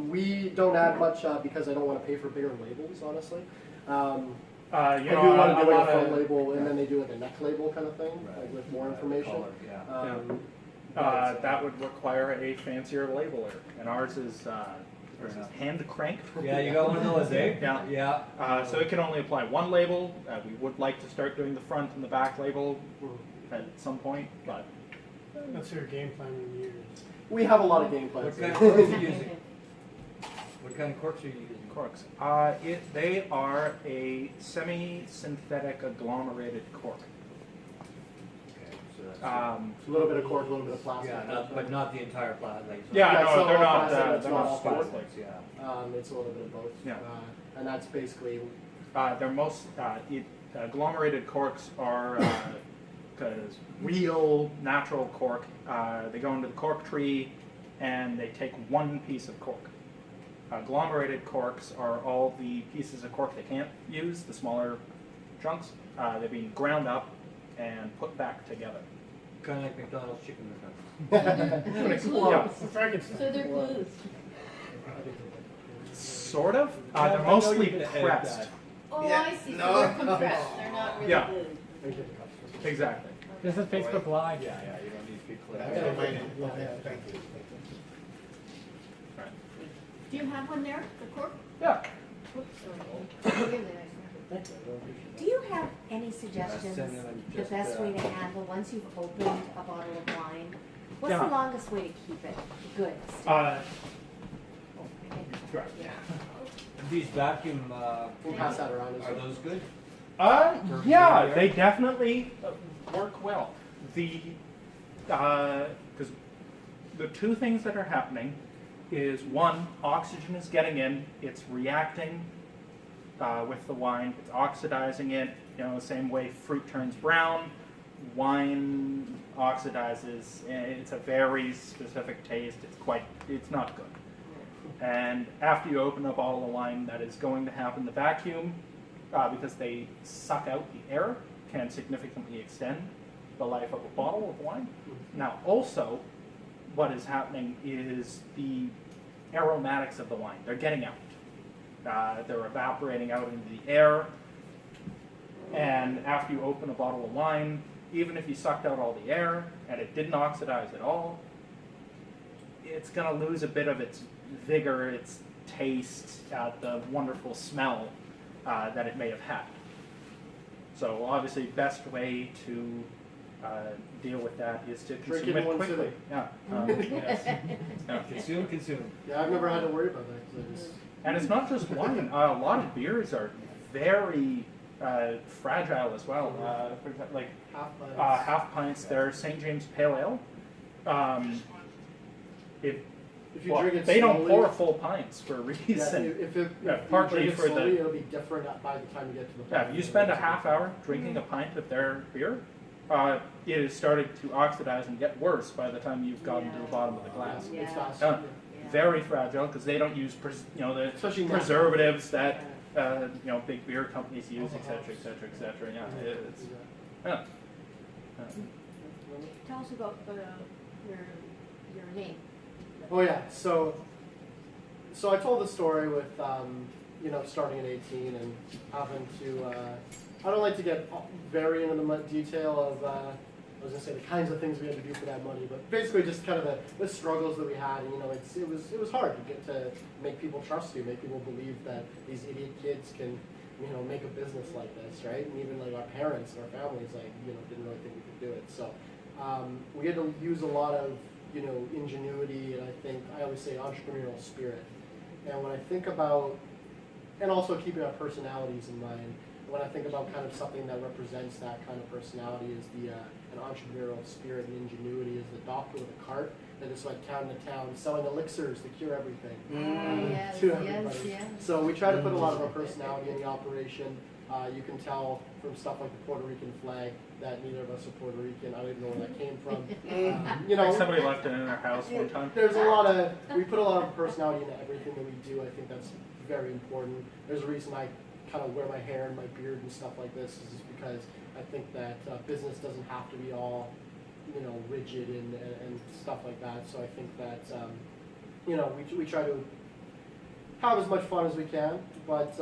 Speaker 2: We don't add much because I don't want to pay for bigger labels, honestly.
Speaker 3: You
Speaker 2: I
Speaker 3: know,
Speaker 2: do want to
Speaker 3: a
Speaker 2: do like
Speaker 3: lot
Speaker 2: a front
Speaker 3: of
Speaker 2: label, and then they do like a neck label kind of thing,
Speaker 4: Right.
Speaker 2: like with more
Speaker 4: Yeah,
Speaker 2: information.
Speaker 4: color, yeah.
Speaker 3: that would require a fancier labeler, and ours is
Speaker 4: enough.
Speaker 3: hand cranked.
Speaker 4: Yeah, you got one of those, eh?
Speaker 3: Yeah.
Speaker 4: Yeah.
Speaker 3: So it can only apply one label. We would like to start doing the front and the back label at some point, but
Speaker 6: That's your game plan in years.
Speaker 2: We have a lot of game plans.
Speaker 4: What kind of corks are you using? What kind of corks are you using?
Speaker 3: corks. They are a semi-synthetic agglomerated cork.
Speaker 4: Okay, so that's
Speaker 2: A little bit of cork, a little bit of plastic.
Speaker 4: but not the entire plastic. Like,
Speaker 3: Yeah,
Speaker 2: Yeah, it's
Speaker 3: no,
Speaker 2: not
Speaker 3: they're
Speaker 2: all
Speaker 3: not.
Speaker 2: plastic,
Speaker 3: They're
Speaker 2: it's
Speaker 3: not
Speaker 2: all
Speaker 3: all
Speaker 2: sport.
Speaker 3: plastics. Yeah.
Speaker 2: It's a little bit of both.
Speaker 3: Yeah.
Speaker 2: And that's basically.
Speaker 3: They're most agglomerated corks are real natural cork. They go into the cork tree and they take one piece of cork. Agglomerated corks are all the pieces of cork they can't use, the smaller chunks. They're being ground up and put back together.
Speaker 4: kind of like McDonald's chicken nuggets.
Speaker 3: Yeah,
Speaker 6: Frankenstein.
Speaker 1: So they're glued.
Speaker 3: sort of.
Speaker 4: Yeah, I
Speaker 3: They're
Speaker 4: know
Speaker 3: mostly
Speaker 4: you're gonna edit
Speaker 3: pressed.
Speaker 4: that.
Speaker 1: Oh,
Speaker 5: Yeah,
Speaker 1: I see. So
Speaker 5: no.
Speaker 1: they're compressed. They're not really
Speaker 3: Yeah.
Speaker 1: glued.
Speaker 3: Exactly.
Speaker 6: This is Facebook Live.
Speaker 4: Yeah, you don't need to be clear.
Speaker 5: I gotta remind you. Okay, thank you.
Speaker 1: Do you have one there, the cork?
Speaker 3: Yeah.
Speaker 1: Oops, sorry. Really nice.
Speaker 7: Do you have any suggestions,
Speaker 4: Send them
Speaker 7: the
Speaker 4: just,
Speaker 7: best way to handle, once you've opened a bottle of wine? What's
Speaker 3: Yeah.
Speaker 7: the longest way to keep it good?
Speaker 3: Sure.
Speaker 4: These vacuum,
Speaker 2: We'll pass that around.
Speaker 4: are those good?
Speaker 3: Yeah, they definitely work well. Because the two things that are happening is one, oxygen is getting in, it's reacting with the wine, it's oxidizing it. You know, the same way fruit turns brown, wine oxidizes. It's a very specific taste. It's not good. And after you open a bottle of wine, that is going to happen. The vacuum, because they suck out the air, can significantly extend the life of a bottle of wine. Now, also, what is happening is the aromatics of the wine, they're getting out. They're evaporating out into the air. And after you open a bottle of wine, even if you sucked out all the air and it didn't oxidize at all, it's going to lose a bit of its vigor, its taste, the wonderful smell that it may have had. So obviously, best way to deal with that is to
Speaker 2: Drink
Speaker 3: consume
Speaker 2: it in
Speaker 3: it
Speaker 2: one
Speaker 3: quickly.
Speaker 2: sitting.
Speaker 3: Yeah.
Speaker 4: Yes.
Speaker 3: Yeah.
Speaker 4: Consume.
Speaker 2: Yeah, I've never had to worry about that. 'Cause I just,
Speaker 3: And it's not just wine. A lot of beers are very fragile as well. For example, like half pints, they're St. James Pale Ale.
Speaker 2: if you drink it
Speaker 3: they don't
Speaker 2: slowly,
Speaker 3: pour full pints for a
Speaker 2: Yeah,
Speaker 3: reason.
Speaker 2: if
Speaker 3: Yeah,
Speaker 2: you
Speaker 3: partly
Speaker 2: drink it
Speaker 3: for the-
Speaker 2: slowly, it'll be different by the time you get to the point.
Speaker 3: Yeah, if you spend a half hour drinking a pint of their beer, it has started to oxidize and get worse by the time you've gotten to the bottom of the glass.
Speaker 2: It's
Speaker 1: Yeah.
Speaker 2: fast.
Speaker 3: Yeah. Very fragile because they don't use the
Speaker 2: Especially now.
Speaker 3: preservatives that big beer companies use, etc., etc., etc. Yeah, it's yeah.
Speaker 1: Tell us about your name.
Speaker 2: Oh yeah, so I told the story with starting at 18 and having to, I don't like to get very into the detail of, I was gonna say the kinds of things we had to do for that money, but basically just kind of the struggles that we had. And, it was hard to get to make people trust you, make people believe that these idiot kids can, make a business like this, right? And even like our parents and our families, didn't really think we could do it. So we had to use a lot of, ingenuity, and I always say entrepreneurial spirit. And when I think about, and also keeping our personalities in mind, when I think about kind of something that represents that kind of personality is an entrepreneurial spirit and ingenuity, is the doctor with a cart that is like town to town selling elixirs to cure everything to everybody.
Speaker 7: Yes.
Speaker 2: So we try to put a lot of our personality in the operation. You can tell from stuff like the Puerto Rican flag that neither of us are Puerto Rican. I don't even know where that came from.
Speaker 3: Like somebody left it in our house one time.
Speaker 2: We put a lot of personality into everything that we do. I think that's very important. There's a reason I kind of wear my hair and my beard and stuff like this, is just because I think that business doesn't have to be all, rigid and stuff like that. So I think that, we try to have as much fun as we can, but,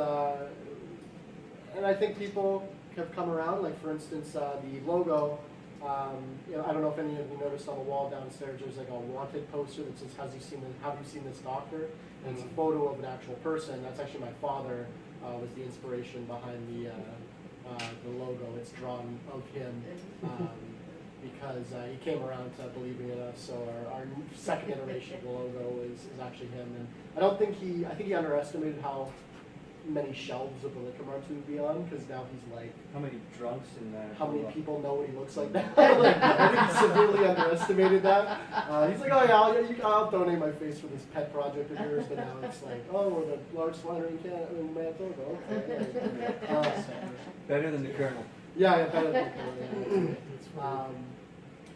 Speaker 2: and I think people have come around, like for instance, the logo, I don't know if any of you noticed on the wall downstairs, there's like a wanted poster that says, have you seen this doctor? And it's a photo of an actual person. That's actually my father, was the inspiration behind the logo. It's drawn of him, because he came around to believing in us. So our second iteration of the logo is actually him. And I think he underestimated how many shelves of the liquor marts we would be on, because now he's like,
Speaker 4: How many drunks in there?
Speaker 2: how many people know what he looks like now? I think he severely underestimated that. He's like, oh yeah, I'll donate my face for this pet project of yours, but now it's like, oh, we're the largest winery in Manitoba. Okay.
Speaker 4: Better than the Colonel.
Speaker 2: Yeah, better than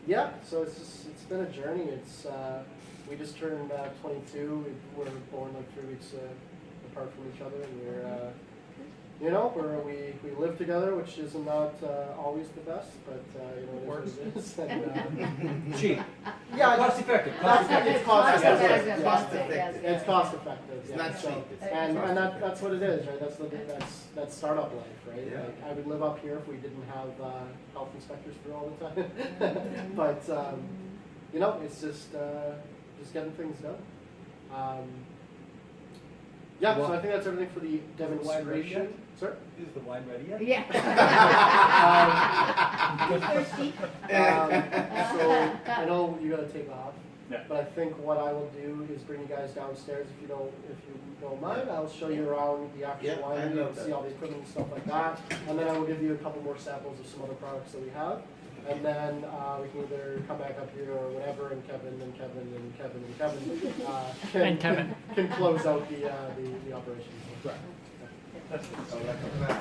Speaker 2: yeah, so it's been a journey. We just turned 22. We were born like 3 weeks apart from each other, and we live together, which is not always the best, but it is what it is. And,
Speaker 4: Cheap.
Speaker 2: yeah,
Speaker 4: Cost effective.
Speaker 2: it's cost effective.
Speaker 5: Cost effective.
Speaker 2: It's cost effective.
Speaker 5: It's
Speaker 2: yeah.
Speaker 5: not
Speaker 2: So-
Speaker 5: cheap. It's
Speaker 2: and
Speaker 5: cost
Speaker 2: that's what it is, right? That's startup life, right?
Speaker 5: Yeah.
Speaker 2: Like, I would live up here if we didn't have health inspectors through all the time. But it's just getting things done. Yeah, so I think that's everything for the demonstration. Sir?
Speaker 4: Is the wine ready yet?
Speaker 7: Yeah. Thirsty.
Speaker 2: So I know you gotta take off.
Speaker 3: Yeah.
Speaker 2: But I think what I will do is bring you guys downstairs if you don't mind. I'll show you around the actual
Speaker 5: Yeah, I'd
Speaker 2: winery
Speaker 5: love
Speaker 2: and
Speaker 5: that.
Speaker 2: see all the equipment and stuff like that. And then I will give you a couple more samples of some other products that we have. And then we can either come back up here or whatever, and Kevin
Speaker 6: And Kevin.
Speaker 2: can close out the operation.
Speaker 5: Oh, that comes back.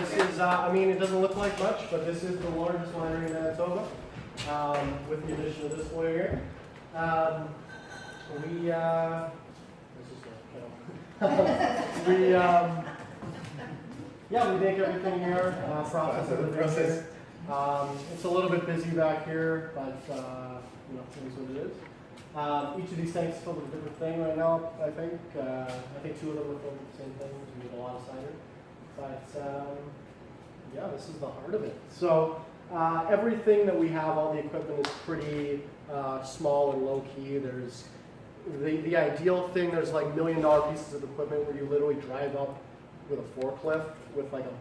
Speaker 2: This is, it doesn't look like much, but this is the largest winery in Manitoba, with the addition of this boy here. We make everything here, process everything here. It's a little bit busy back here, but, it is what it is. Each of these tanks is filled with a different thing right now, I think. I think 2 of them are filled with the same thing, we need a lot of cider. But, this is the heart of it. So, everything that we have, all the equipment is pretty small and low key. There's the ideal thing, there's like $1 million pieces of equipment where you literally drive up with a forklift with like a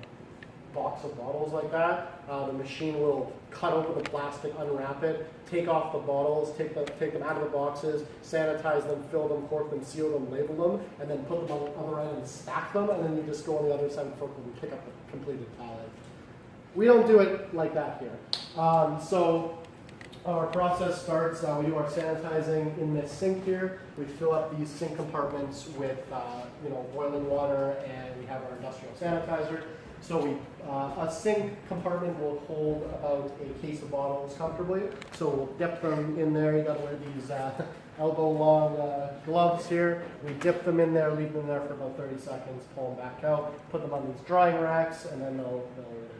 Speaker 2: box of bottles like that. The machine will cut open the plastic, unwrap it, take off the bottles, take them out of the boxes, sanitize them, fill them, cork them, seal them, label them, and then put them on the other end and stack them, and then you just go on the other side of the forklift and pick up the completed pallet. We don't do it like that here. So our process starts, we do our sanitizing in this sink here. We fill up these sink compartments with boiling water, and we have our industrial sanitizer. So a sink compartment will hold about a case of bottles comfortably. So we'll dip them in there. You gotta wear these elbow-long gloves here. We dip them in there, leave them there for about 30 seconds, pull them back out, put them on these drying racks, and then they're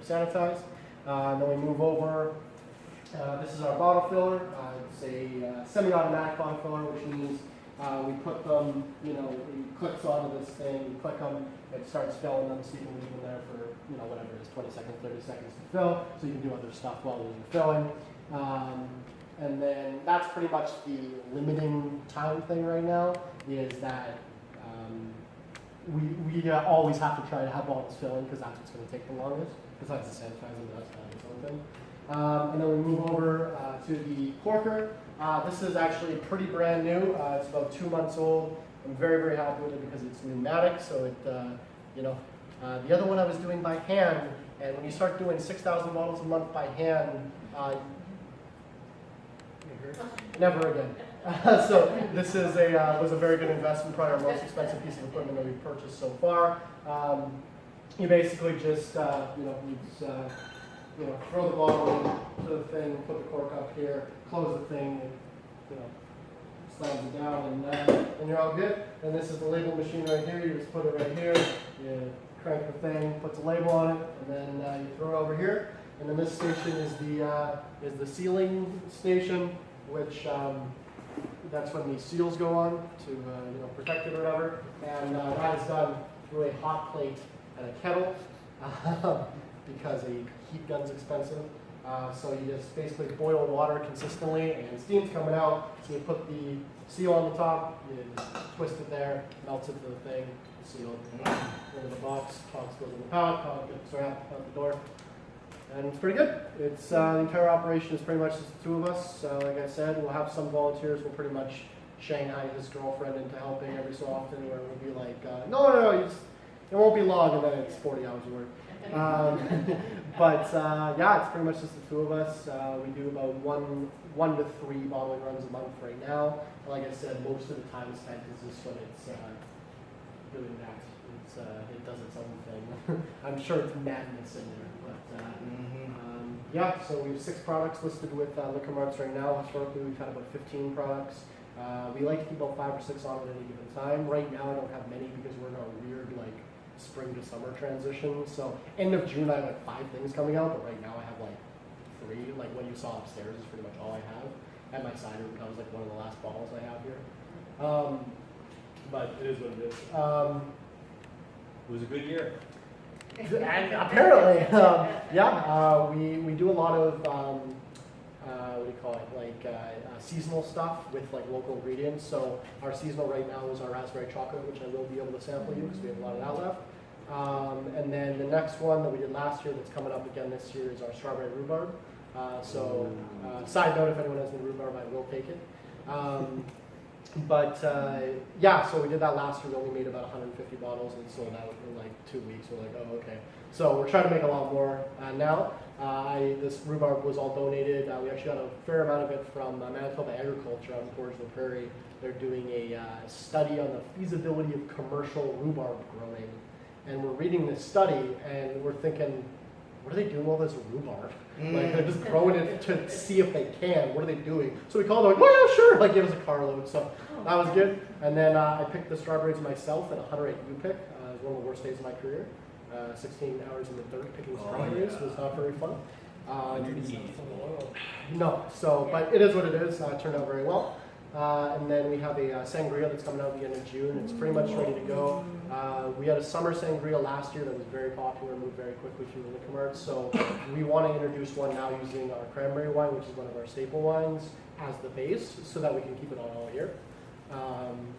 Speaker 2: sanitized. Then we move over. This is our bottle filler. It's a semi-automatic bottle filler, which means We put them, you know, it clicks onto this thing, you click them, it starts filling them, so you can leave them there for, you know, whatever it is, 20 seconds, 30 seconds to fill, so you can do other stuff while you're filling. And then that's pretty much the limiting time thing right now, is that we always have to try to have bottles filling, because that's what's going to take the longest, besides the sanitizing, but that's kind of its own thing. And then we move over to the corker. This is actually pretty brand new. It's about 2 months old. I'm very, very happy with it because it's pneumatic, so it, you know, the other one I was doing by hand, and when you start doing 6,000 bottles a month by hand, never again. So this is was a very good investment, probably our most expensive piece of equipment that we've purchased so far. You basically just, you know, throw the bottle into the thing, put the cork up here, close the thing, and, you know, slams it down, and you're all good. And this is the label machine right here. You just put it right here, you crank the thing, puts a label on it, and then you throw it over here. And then this station is the sealing station, which that's when the seals go on to you know, protect it or whatever. And that is done through a hot plate and a kettle because a heat gun's expensive. So you just basically boil water consistently and steam's coming out. So you put the seal on the top, you twist it there, melts it to the thing, seal into the box goes in the pallet, pallet gets out the door. And it's pretty good. It's the entire operation is pretty much just the two of us. Like I said, we'll have some volunteers. We'll pretty much Shanghai his girlfriend into helping every so often, where we'll be like, no, it won't be long, and then it's 40 hours of work. But yeah, it's pretty much just the two of us. We do about one to three bottling runs a month right now. Like I said, most of the time spent is just when it's doing that. It does its own thing. I'm sure it's madness in there, but yeah. So we have 6 products listed with Liquor Marts right now. Historically, we've had about 15 products. We like to keep about 5 or 6 on at any given time. Right now, I don't have many because we're in a weird like spring to summer transition. So end of June, I have like 5 things coming out, but right now I have like 3. Like what you saw upstairs is pretty much all I have. And my cider becomes like one of the last bottles I have here. But it is what it is.
Speaker 4: It was a good year.
Speaker 2: And apparently, yeah, we do a lot of what do you call it, like seasonal stuff with like local ingredients. So our seasonal right now is our raspberry chocolate, which I will be able to sample you because we have a lot of that left. And then the next one that we did last year that's coming up again this year is our strawberry rhubarb. Side note, if anyone has any rhubarb, I will take it. But yeah, so we did that last year. We only made about 150 bottles and sold out in like 2 weeks. We're like, oh, okay. So we're trying to make a lot more now. This rhubarb was all donated. We actually got a fair amount of it from Manitoba Agriculture on the Portage of the Prairie. They're doing a study on the feasibility of commercial rhubarb growing. And we're reading this study and we're thinking, what are they doing with all this rhubarb? Like they're just growing it to see if they can. What are they doing? So we called them like, well, yeah, sure. Like give us a carload. So that was good. And then I picked the strawberries myself at 108 U-pick. It was one of the worst days of my career. 16 hours in the dirt picking strawberries was not very fun. No, so but it is what it is. It turned out very well. And then we have a sangria that's coming out at the end of June. It's pretty much ready to go. We had a summer sangria last year that was very popular, moved very quickly through the liquor marts. So we want to introduce one now using our cranberry wine, which is one of our staple wines, as the base, so that we can keep it on all year.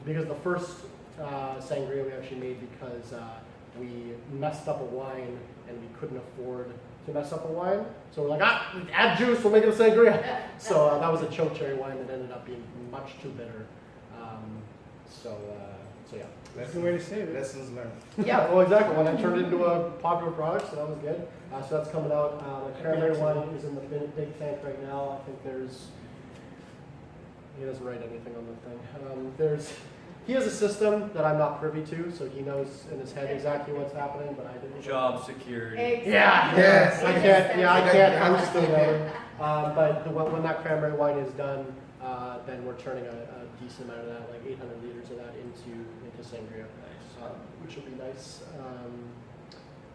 Speaker 2: Because the first sangria we actually made because we messed up a wine and we couldn't afford to mess up a wine. So we're like, add juice, we'll make it a sangria. So that was a choke cherry wine that ended up being much too bitter. So yeah.
Speaker 6: That's the way to say it.
Speaker 5: Lessons learned.
Speaker 2: Yeah, well, exactly. When I turned it into a popular product, so that was good. So that's coming out. The cranberry wine is in the big tank right now. I think he doesn't write anything on the thing. He has a system that I'm not privy to, so he knows in his head exactly what's happening, but I didn't.
Speaker 4: Job security.
Speaker 7: Exactly.
Speaker 2: Yeah,
Speaker 5: Yes.
Speaker 2: I can't host it. But when that cranberry wine is done, then we're turning a decent amount of that, like 800 liters of that into sangria, which will be nice.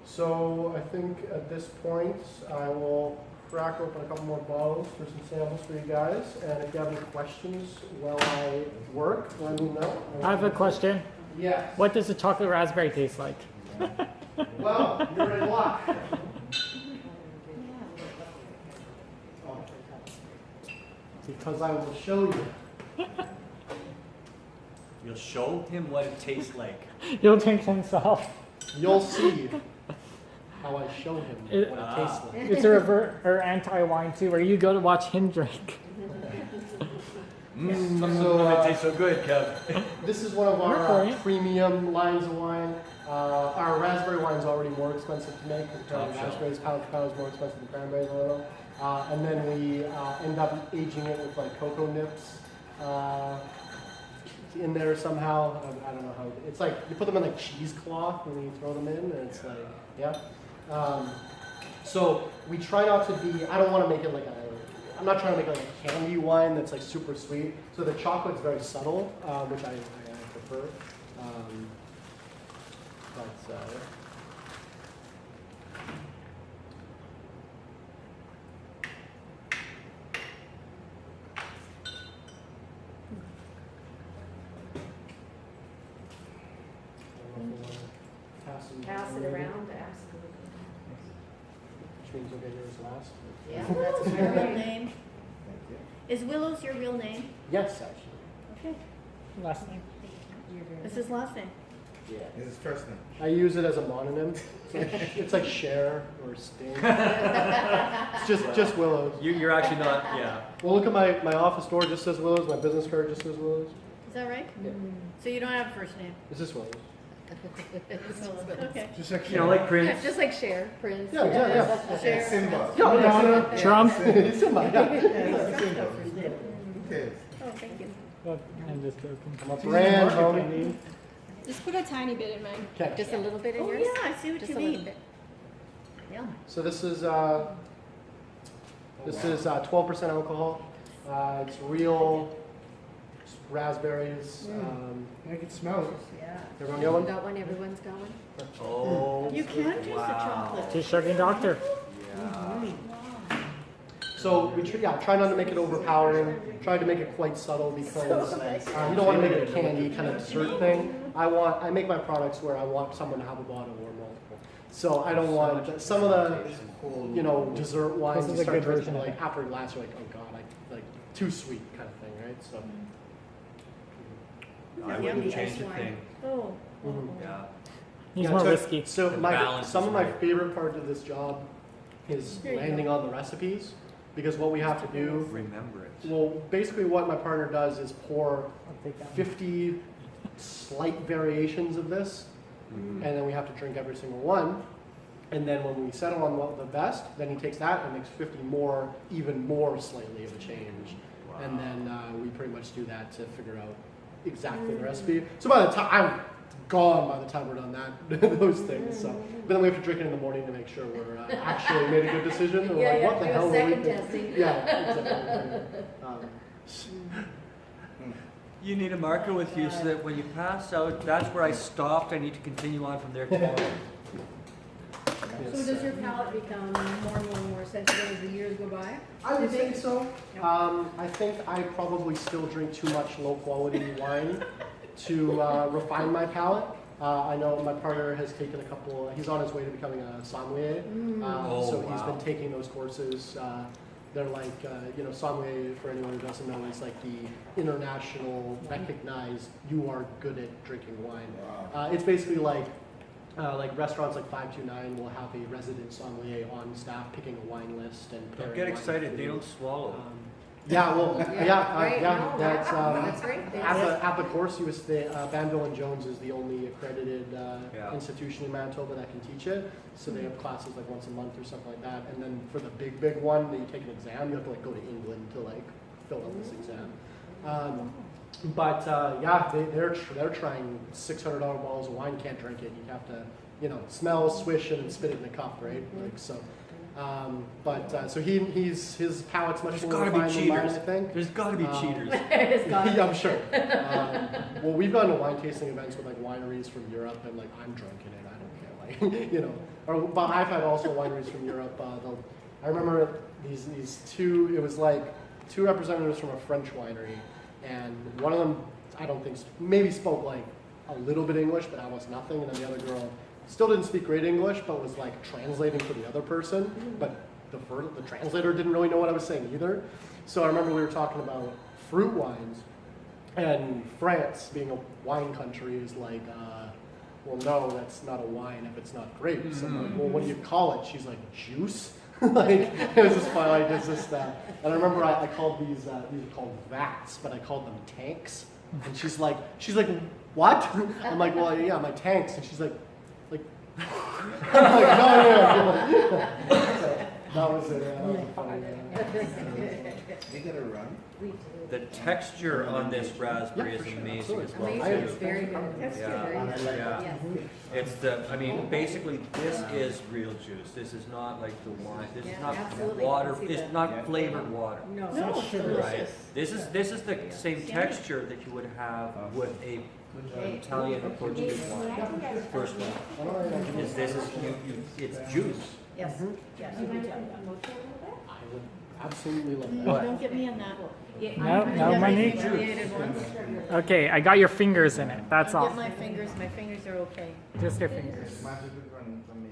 Speaker 2: So I think at this point I will crack open a couple more bottles for some samples for you guys. And if you have any questions while I work, let me know.
Speaker 8: I have a question.
Speaker 2: Yes.
Speaker 8: What does the chocolate raspberry taste like?
Speaker 2: Well, you're in luck. Because I will show you.
Speaker 4: You'll show him what it tastes like.
Speaker 8: You'll drink himself.
Speaker 2: You'll see how I show him
Speaker 8: It-
Speaker 2: what it tastes like.
Speaker 8: It's a revert or anti-wine too, where you go to watch him drink.
Speaker 2: So,
Speaker 4: it tastes so good, Kev.
Speaker 2: This is one of our
Speaker 8: Recording.
Speaker 2: premium lines of wine. Our raspberry wine is already more expensive to make because
Speaker 4: Top shelf.
Speaker 2: raspberries, pound for pound, is more expensive than cranberries a little. And then we end up aging it with like cocoa nips in there somehow. I don't know how. It's like you put them in like cheesecloth and then you throw them in, and it's like, yeah. So we try not to be. I don't want to make it like a. I'm not trying to make like a candy wine that's like super sweet. So the chocolate's very subtle, which I prefer. But
Speaker 7: Pass it around,
Speaker 2: Which means you'll get yours last.
Speaker 7: Yeah, that's my real name. Is Willow's your real name?
Speaker 2: Yes, actually.
Speaker 7: Okay.
Speaker 8: Last name.
Speaker 7: This is last name.
Speaker 2: Yeah.
Speaker 5: This is first name.
Speaker 2: I use it as a mononym. It's like Cher or Sting. It's just Willows.
Speaker 4: You're actually not, yeah.
Speaker 2: Well, look at my office door. Just says Willows. My business card just says Willows.
Speaker 7: Is that right?
Speaker 2: Yeah.
Speaker 7: So you don't have a first name?
Speaker 2: It's just Willows.
Speaker 7: Okay.
Speaker 5: Just like
Speaker 4: You know, like
Speaker 7: Yeah,
Speaker 4: Prince.
Speaker 7: just like Cher, Prince.
Speaker 2: Yeah, yeah.
Speaker 7: Cher.
Speaker 5: Simba.
Speaker 2: Yeah,
Speaker 8: Trump.
Speaker 2: it's in my. Yeah.
Speaker 5: Who cares?
Speaker 7: Oh, thank you.
Speaker 8: Look, I'm just joking.
Speaker 2: I'm a brand, homie.
Speaker 9: Just put a tiny bit in mine.
Speaker 2: Okay.
Speaker 7: Just a little bit in
Speaker 9: Oh,
Speaker 7: yours?
Speaker 9: yeah, I see what
Speaker 7: Just
Speaker 9: you
Speaker 7: a little
Speaker 9: mean.
Speaker 7: bit. Yeah.
Speaker 2: So this is 12% alcohol. It's real raspberries.
Speaker 5: I can smell it.
Speaker 7: Yeah.
Speaker 2: Everyone got one?
Speaker 7: Got one, everyone's got one?
Speaker 4: Oh.
Speaker 7: You can taste the
Speaker 4: wow.
Speaker 7: chocolate.
Speaker 8: To Shrugging Doctor.
Speaker 4: Yeah.
Speaker 2: So we try not to make it overpowering. Try to make it quite subtle because you don't want to make it a candy kind of dessert thing. I make my products where I want someone to have a bottle or multiple. So I don't want some of the dessert wines.
Speaker 8: This is
Speaker 2: You
Speaker 8: a
Speaker 2: start
Speaker 8: good
Speaker 2: drinking
Speaker 8: version of
Speaker 2: like after a glass, you're like, oh god, like too sweet kind of thing, right? So.
Speaker 4: I wouldn't change a thing.
Speaker 7: Oh.
Speaker 2: Mhm.
Speaker 4: Yeah.
Speaker 8: He's
Speaker 2: Yeah,
Speaker 8: more
Speaker 2: so-
Speaker 8: risky.
Speaker 2: So
Speaker 4: The
Speaker 2: some
Speaker 4: balance
Speaker 2: of
Speaker 4: is
Speaker 2: my
Speaker 4: right.
Speaker 2: favorite part of this job is
Speaker 7: There you
Speaker 2: landing on the recipes because what we have to do.
Speaker 4: Remember it.
Speaker 2: Well, basically what my partner does is pour
Speaker 8: I'll take that one.
Speaker 2: 50 slight variations of this,
Speaker 4: Mhm.
Speaker 2: and then we have to drink every single one. And then when we settle on what the best, then he takes that and makes 50 more, even more slightly of a change. And then we pretty much do that to figure out exactly the recipe. So by the time, I'm gone by the time we're done that, those things. So, but then we have to drink it in the morning to make sure we're actually made a good decision. We're
Speaker 7: Yeah,
Speaker 2: like,
Speaker 7: yeah,
Speaker 2: what the
Speaker 7: do a
Speaker 2: hell were we
Speaker 7: second
Speaker 2: thinking?
Speaker 7: testing.
Speaker 2: Yeah, exactly.
Speaker 4: You need a marker with you so that when you pass out, that's where I stopped. I need to continue on from there tomorrow.
Speaker 1: So does your palate become more and more sensitive as the years go by?
Speaker 2: I would think so.
Speaker 1: Yeah.
Speaker 2: I think I probably still drink too much low quality wine to refine my palate. I know my partner has taken a couple, he's on his way to becoming a sommelier.
Speaker 4: Oh,
Speaker 2: So he's
Speaker 4: wow.
Speaker 2: been taking those courses. They're like, sommelier, for anyone who doesn't know, is like the international recognized, you are good at drinking wine. It's basically like restaurants like 529 will have a resident sommelier on staff picking a wine list and
Speaker 4: Don't
Speaker 2: pairing
Speaker 4: get
Speaker 2: wine with
Speaker 4: excited. They
Speaker 2: food.
Speaker 4: don't swallow.
Speaker 2: Yeah, well,
Speaker 7: Right,
Speaker 2: yeah.
Speaker 7: no,
Speaker 2: That's
Speaker 7: that's right.
Speaker 2: at the course. Banville and Jones is the only accredited
Speaker 4: Yeah.
Speaker 2: institution in Manitoba that can teach it. So they have classes like once a month or something like that. And then for the big one, that you take an exam, you have to like go to England to like fill out this exam. They're trying $600 bottles of wine. Can't drink it. You have to smell, swish, and spit it in a cup, right? Like so. So his palate's much
Speaker 4: There's
Speaker 2: more
Speaker 4: gotta be
Speaker 2: refined than mine, I
Speaker 4: cheaters.
Speaker 2: think.
Speaker 4: There's got to be cheaters.
Speaker 7: It's got
Speaker 2: Yeah, I'm sure. Well, we've gone to wine tasting events with like wineries from Europe, and like I'm drunk in it. I don't care, like but I've had also wineries from Europe. I remember these two. It was like two representatives from a French winery, and one of them I don't think maybe spoke like a little bit English, but almost nothing, and then the other girl still didn't speak great English, but was like translating for the other person, but the translator didn't really know what I was saying either. So I remember we were talking about fruit wines, and France, being a wine country, is like, well, no, that's not a wine if it's not grapes. I'm like, well, what do you call it? She's like, juice? Like, it was just fun, like, it's just that. And I remember I called these are called vats, but I called them tanks. And she's like, what? I'm like, well, yeah, my tanks. And she's like, I'm like, no. So that was it. That was funny.
Speaker 5: You gotta run.
Speaker 4: The texture on this raspberry
Speaker 2: Yeah,
Speaker 4: is
Speaker 2: for sure,
Speaker 4: amazing as well.
Speaker 2: absolutely.
Speaker 7: It's very good. That's
Speaker 4: Yeah, yeah.
Speaker 7: Yes.
Speaker 4: It's the, I mean, basically, this is real juice. This is not like the wine. This is
Speaker 7: Yeah,
Speaker 4: not
Speaker 7: absolutely.
Speaker 4: water.
Speaker 7: I can see
Speaker 4: It's
Speaker 7: that.
Speaker 4: not flavored water.
Speaker 7: No,
Speaker 5: not
Speaker 7: it's
Speaker 5: sugar,
Speaker 4: Right.
Speaker 7: delicious.
Speaker 4: This is the same
Speaker 7: Yummy.
Speaker 4: texture that you would have with a Italian or Portuguese wine. First one is this is it's juice.
Speaker 7: Yes, yes.
Speaker 2: I would absolutely love that.
Speaker 4: What?
Speaker 7: Don't get me on that.
Speaker 8: No, Monique.
Speaker 7: Created ones.
Speaker 8: Okay, I got your fingers in it. That's
Speaker 7: I'll
Speaker 8: all.
Speaker 7: get my fingers are okay.
Speaker 8: Just your fingers.
Speaker 5: Massive run from me.